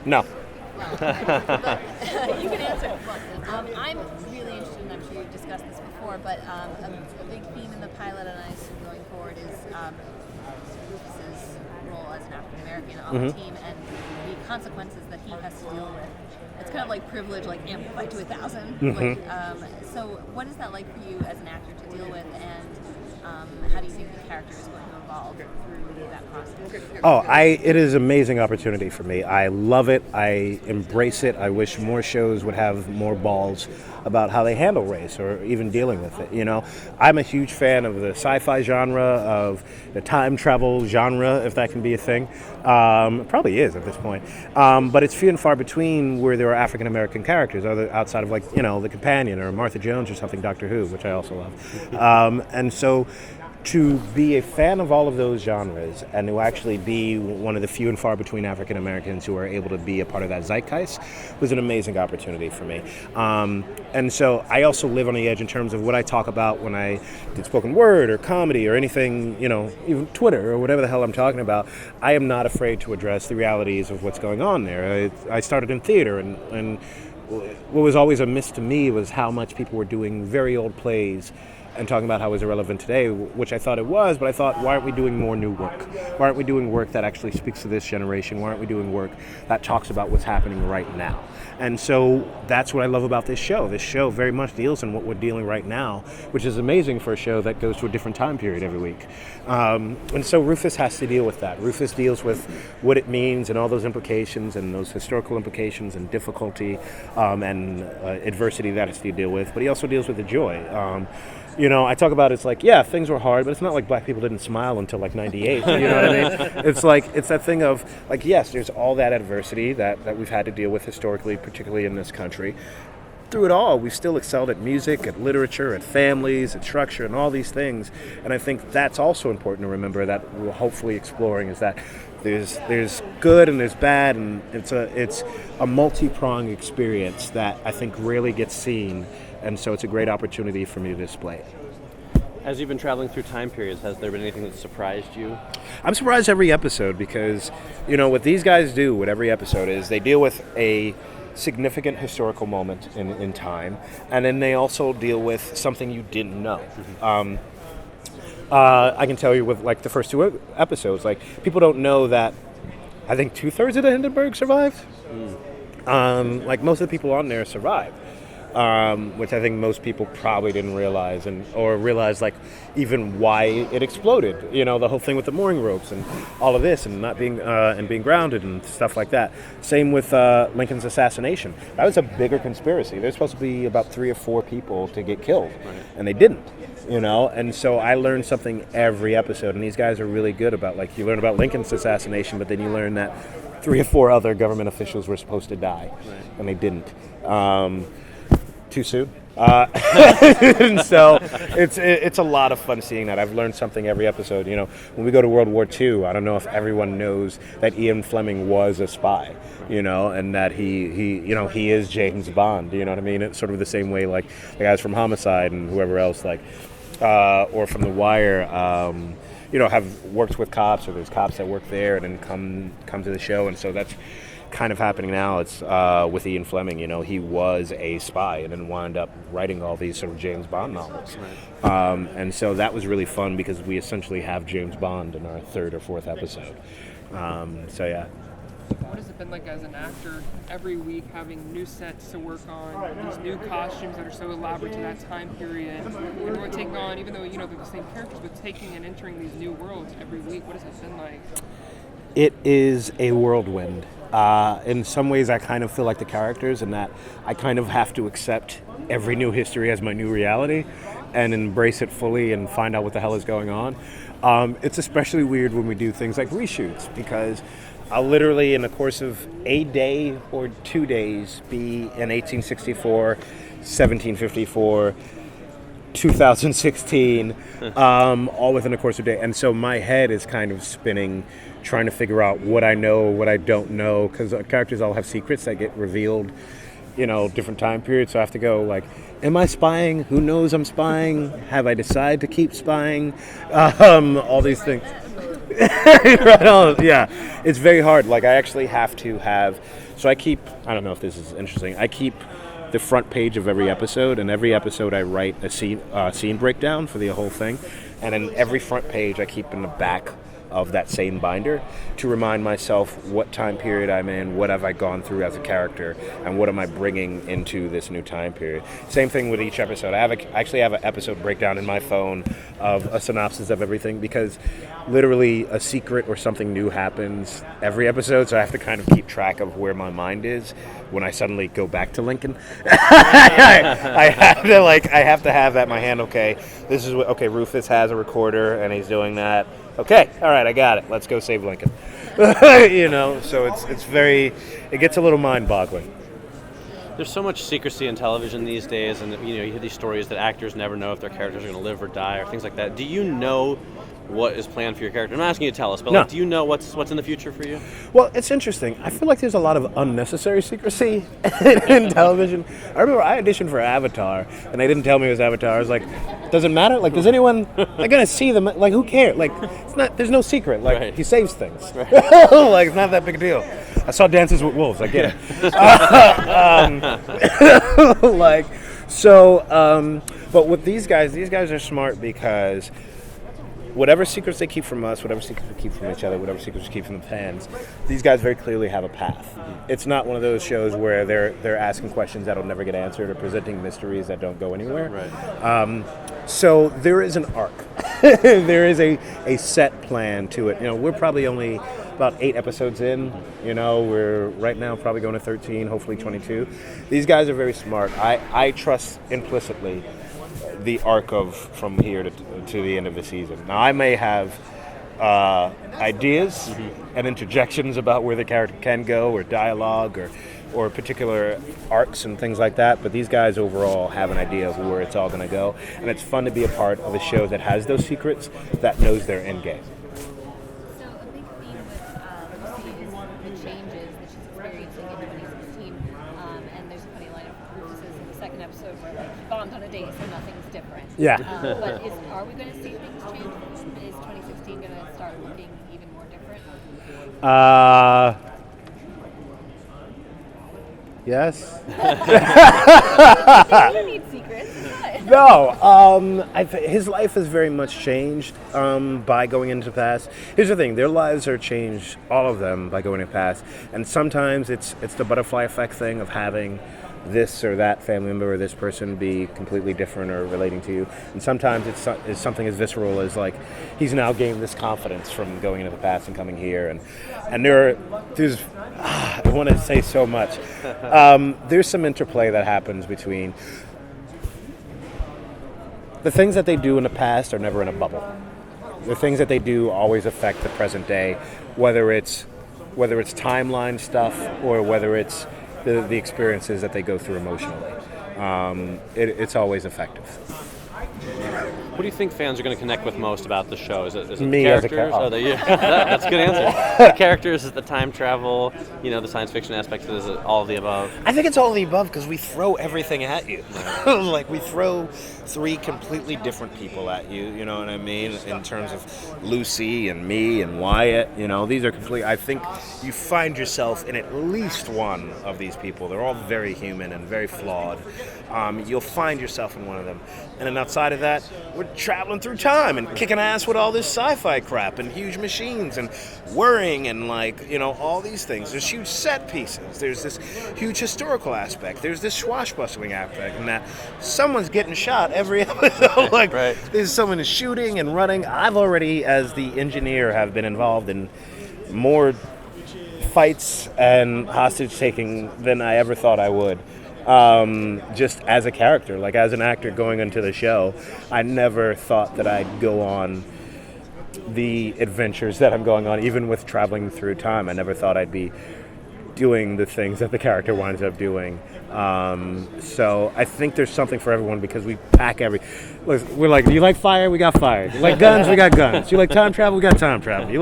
No. But you can answer. I'm really interested, and I'm sure you've discussed this before, but a big theme in the pilot, and I assume going forward, is Rufus's role as an African American on the team and the consequences that he has to deal with. It's kind of like privilege, like amplified to 1,000. So, what is that like for you as an actor to deal with, and how do you think the character is going to evolve through that process? It is an amazing opportunity for me. I love it. I embrace it. I wish more shows would have more balls about how they handle race or even dealing with it. You know, I'm a huge fan of the sci-fi genre, of the time travel genre, if that can be a thing. It probably is at this point. But it's few and far between where there are African American characters, outside of the Companion or Martha Jones or something, Doctor Who, which I also love. And so to be a fan of all of those genres and to actually be one of the few and far between African Americans who are able to be a part of that zeitgeist was an amazing opportunity for me. And so I also live on the edge in terms of what I talk about when I did spoken word or comedy or anything, even Twitter or whatever the hell I'm talking about. I am not afraid to address the realities of what's going on there. I started in theater, and what was always a miss to me was how much people were doing very old plays and talking about how it was irrelevant today, which I thought it was, but I thought, why aren't we doing more new work? Why aren't we doing work that actually speaks to this generation? Why aren't we doing work that talks about what's happening right now? And so that's what I love about this show. This show very much deals in what we're dealing right now, which is amazing for a show that goes to a different time period every week. And so Rufus has to deal with that. Rufus deals with what it means and all those implications and those historical implications and difficulty and adversity that has to deal with, but he also deals with the joy. I talk about it's like, yeah, things were hard, but it's not like black people didn't smile until like 98. You know what I mean? It's that thing of like, yes, there's all that adversity that we've had to deal with historically, particularly in this country. Through it all, we've still excelled at music, at literature, at families, at structure, and all these things. And I think that's also important to remember that we're hopefully exploring is that there's good and there's bad, and it's a multi-pronged experience that I think rarely gets seen. And so it's a great opportunity for me to display it. As you've been traveling through time periods, has there been anything that surprised you? I'm surprised every episode because, what these guys do with every episode is they deal with a significant historical moment in time, and then they also deal with something you didn't know. I can tell you with like the first two episodes, like people don't know that I think 2/3 of the Hindenburg survived. Like most of the people on there survived. Which I think most people probably didn't realize or realize like even why it exploded. The whole thing with the mooring ropes and all of this and not being and being grounded and stuff like that. Same with Lincoln's assassination. That was a bigger conspiracy. There's supposed to be about 3 or 4 people to get killed, and they didn't. And so I learned something every episode, and these guys are really good about like you learn about Lincoln's assassination, but then you learn that 3 or 4 other government officials were supposed to die, and they didn't. Too soon. And so it's a lot of fun seeing that. I've learned something every episode. When we go to World War II, I don't know if everyone knows that Ian Fleming was a spy, and that he is James Bond. You know what I mean? It's sort of the same way like the guys from Homicide and whoever else or from The Wire. Have worked with cops, or there's cops that work there and then come to the show, and so that's kind of happening now. It's with Ian Fleming. He was a spy and then wound up writing all these sort of James Bond novels. And so that was really fun because we essentially have James Bond in our 3rd or 4th episode. So yeah. What has it been like as an actor every week having new sets to work on, these new costumes that are so elaborate to that time period, and taking on, even though they're the same characters, but taking and entering these new worlds every week? What has it been like? It is a whirlwind. In some ways, I kind of feel like the characters in that I kind of have to accept every new history as my new reality and embrace it fully and find out what the hell is going on. It's especially weird when we do things like reshoots because I'll literally, in the course of a day or 2 days, be in 1864, 1754, 2016, all within the course of a day. And so my head is kind of spinning, trying to figure out what I know, what I don't know, because characters all have secrets that get revealed, different time periods. So I have to go like, am I spying? Who knows I'm spying? Have I decided to keep spying? All these things. Right on. Yeah, it's very hard. Like I actually have to have So I don't know if this is interesting, I keep the front page of every episode, and every episode I write a scene breakdown for the whole thing, and then every front page I keep in the back of that same binder to remind myself what time period I'm in, what have I gone through as a character, and what am I bringing into this new time period. Same thing with each episode. I actually have an episode breakdown in my phone of a synopsis of everything, because literally a secret or something new happens every episode, so I have to kind of keep track of where my mind is when I suddenly go back to Lincoln. I have to have at my hand, okay, this is what, okay, Rufus has a recorder and he's doing that. Okay, all right, I got it. Let's go save Lincoln. So it gets a little mind-boggling. There's so much secrecy in television these days, and you hear these stories that actors never know if their characters are going to live or die or things like that. Do you know what is planned for your character? I'm not asking you to tell us, but No. do you know what's in the future for you? Well, it's interesting. I feel like there's a lot of unnecessary secrecy in television. I remember I auditioned for Avatar, and they didn't tell me it was Avatar. I was like, does it matter? Like, does anyone? They're gonna see them. Like, who cares? Like, it's not. There's no secret. Like, Right. he saves things. Right. Like, it's not that big a deal. I saw Dances with Wolves. I get it. But with these guys are smart, because whatever secrets they keep from us, whatever secrets we keep from each other, whatever secrets we keep from the fans, these guys very clearly have a path. It's not one of those shows where they're asking questions that'll never get answered or presenting mysteries that don't go anywhere. Right. So there is an arc. There is a set plan to it. We're probably only about 8 episodes in. We're right now probably going to 13, hopefully 22. These guys are very smart. I trust implicitly the arc of from here to the end of the season. Now, I may have ideas and interjections about where the character can go, or dialogue, or particular arcs and things like that, but these guys overall have an idea of where it's all going to go, and it's fun to be a part of a show that has those secrets, that knows their end game. So a big theme with Lucy is the changes that she's experiencing in 2016, and there's a funny line of Rufus in the second episode where he bombed on a date, so nothing's different. Yeah. But are we going to see things change? Is 2016 going to start looking even more different? Yes. You need secrets. No, his life has very much changed by going into the past. Here's the thing: their lives are changed, all of them, by going into the past. And sometimes it's the butterfly effect thing of having this or that family member or this person be completely different or relating to you. And sometimes it's something as visceral as, like, he's now gained this confidence from going into the past and coming here. And there's I want to say so much. There's some interplay that happens between the things that they do in the past are never in a bubble. The things that they do always affect the present day, whether it's timeline stuff or whether it's the experiences that they go through emotionally. It's always effective. What do you think fans are going to connect with most about the show? Is it Me the as a characters? That's a good answer. The characters, is it the time travel, the science fiction aspects? Is it all of the above? I think it's all of the above, because we throw everything at you. Like, we throw 3 completely different people at you, you know what I mean? In terms of Lucy and me and Wyatt, these are complete. I think you find yourself in at least one of these people. They're all very human and very flawed. You'll find yourself in one of them. And then outside of that, we're traveling through time and kicking ass with all this sci-fi crap and huge machines and worrying and, all these things. There's huge set pieces. There's this huge historical aspect. There's this swashbuckling aspect, and that someone's getting shot every episode. Right. There's someone is shooting and running. I've already, as the engineer, have been involved in more fights and hostage taking than I ever thought I would. Just as a character, like as an actor going into the show, I never thought that I'd go on the adventures that I'm going on, even with traveling through time. I never thought I'd be doing the things that the character winds up doing. So I think there's something for everyone, because we pack we're like, you like fire? We got fire. You like guns? We got guns. You like time travel? We got time travel. You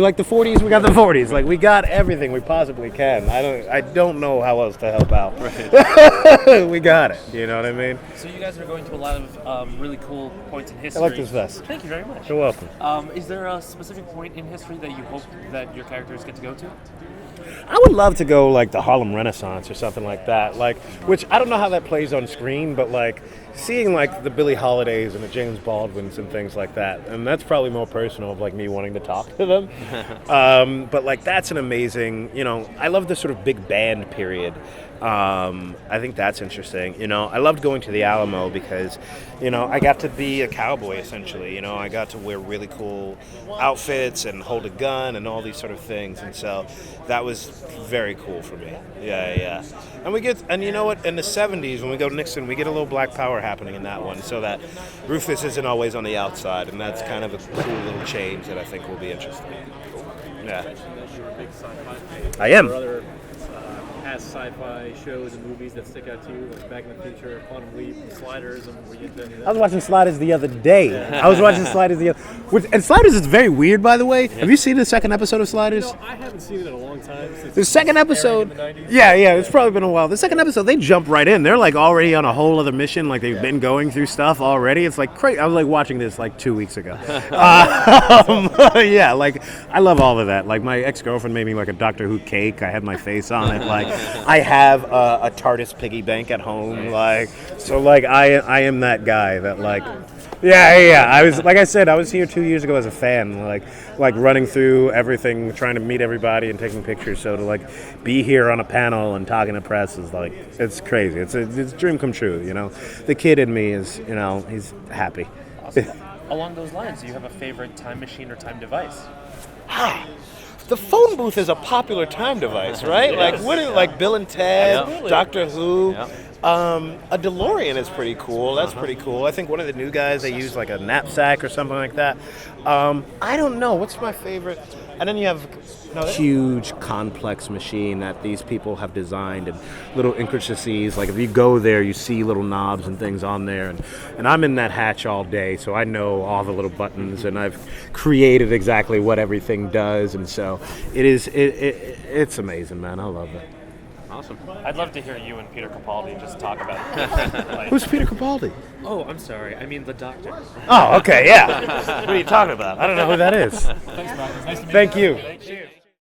like the 40s? We got the 40s. Like, we got everything we possibly can. I don't know how else to help out. Right. We got it. You know what I mean? So you guys are going to a lot of really cool points in history. I like this vest. Thank you very much. You're welcome. Is there a specific point in history that you hope that your characters get to go to? I would love to go like the Harlem Renaissance or something like that. Like, which I don't know how that plays on screen, but like seeing like the Billie Holidays and the James Baldwins and things like that, and that's probably more personal of like me wanting to talk to them. But like that's an amazing, I love this sort of big band period. I think that's interesting. I loved going to the Alamo because, I got to be a cowboy essentially. I got to wear really cool outfits and hold a gun and all these sort of things, and so that was very cool for me. Yeah. And you know what? In the '70s, when we go to Nixon, we get a little Black Power happening in that one, so that Rufus isn't always on the outside, and that's kind of a cool little change that I think will be interesting. Yeah. You're a big sci-fi fan. I am. Are there other past sci-fi shows and movies that stick out to you, like Back in the Future, Quantum Leap, Sliders, and were you into any of that? I was watching Sliders the other day. And Sliders is very weird, by the way. Have you seen the second episode of Sliders? I haven't seen it in a long time. The second episode, in the 90s. yeah, it's probably been a while. The second episode, they jump right in. They're like already on a whole other mission. Like they've been going through stuff already. It's like crazy. I was like watching this like 2 weeks ago. Yeah, like I love all of that. Like my ex-girlfriend made me like a Doctor Who cake. I had my face on it. Like I have a TARDIS piggy bank at home. Like so, like I am that guy that like. Yeah. I was, like I said, I was here 2 years ago as a fan, like running through everything, trying to meet everybody and taking pictures. So to like be here on a panel and talking to press is like, it's crazy. It's a dream come true. The kid in me is, he's happy. Awesome. Along those lines, do you have a favorite time machine or time device? The phone booth is a popular time device, right? Yes. Like Bill and Ted, Yeah. Doctor Who. Yeah. A DeLorean is pretty cool. That's pretty cool. I think one of the new guys, they use like a knapsack or something like that. I don't know. What's my favorite? And then you have huge, complex machine that these people have designed and little intricacies. Like if you go there, you see little knobs and things on there. And I'm in that hatch all day, so I know all the little buttons, and I've created exactly what everything does. And so it's amazing, man. I love it. Awesome. I'd love to hear you and Peter Capaldi just talk about it. Like, Who's Peter Capaldi? oh, I'm sorry. I mean the Doctor. Oh, okay, yeah. What are you talking about? I don't know who that is. Thanks, Malcolm. Nice to meet you. Thank you. Thank you.